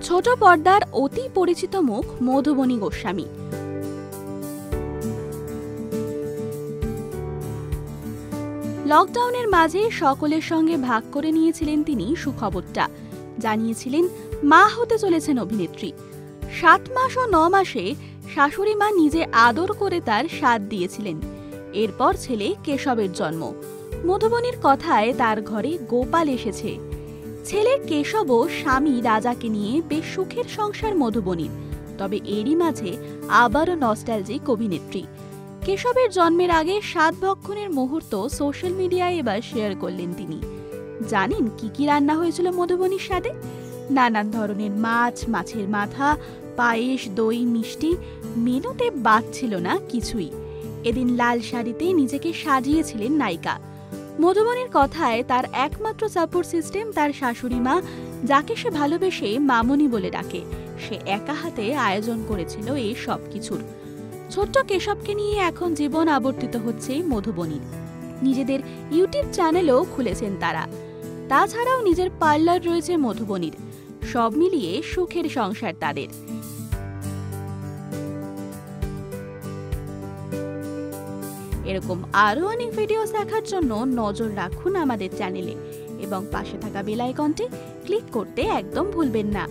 ছোট পর্দার অতি পরিচিত মুখ মধুবনী গোস্বামী। লকডাউনের মাঝে সকলের সঙ্গে ভাগ করে নিয়েছিলেন তিনি সুখবরটা। জানিয়েছিলেন মা হতে চলেছেন অভিনেত্রী। 7 মাস ও 9 মাসে শাশুড়ি মা নিজে আদর করে তার স্বাদ দিয়েছিলেন। এরপর ছেলে কেশবের জন্ম। মধুবনীর কথায় তার ঘরে গোপাল এসেছে। ছেলে কেশব ও স্বামী রাজাকে নিয়ে বেশ সুখের সংসার মধুবনীর। তবে এরই মাঝে আবারও নস্টালজিক অভিনেত্রী। কেশবের জন্মের আগে 7 ভক্ষণের মুহূর্ত সোশ্যাল মিডিয়ায় এবার শেয়ার করলেন তিনি। জানেন কি কি রান্না হয়েছিল মধুবনীর স্বাদে? নানান ধরনের মাছ, মাছের মাথা, পায়েস, দই, মিষ্টি, মেনুতে বাদ ছিল না কিছুই। এদিন লাল শাড়িতে নিজেকে সাজিয়েছিলেন নায়িকা। মধুবনীর কথায় তার একমাত্র সাপোর্ট সিস্টেম তার শাশুড়ি মা, যাকে সে ভালোবেসে মামনি বলে ডাকে। সে একা হাতে আয়োজন করেছিল এই সব কিছুর। ছোট্ট কেশবকে নিয়ে এখন জীবন আবর্তিত হচ্ছে মধুবনীর। নিজেদের ইউটিউব চ্যানেলও খুলেছেন তারা। তাছাড়াও নিজের পার্লার রয়েছে মধুবনীর। সব মিলিয়ে সুখের সংসার তাদের। এরকম আরো অনেক ভিডিও দেখার জন্য নজর রাখুন আমাদের চ্যানেলে এবং পাশে থাকা বেল আইকনটি ক্লিক করতে একদম ভুলবেন না।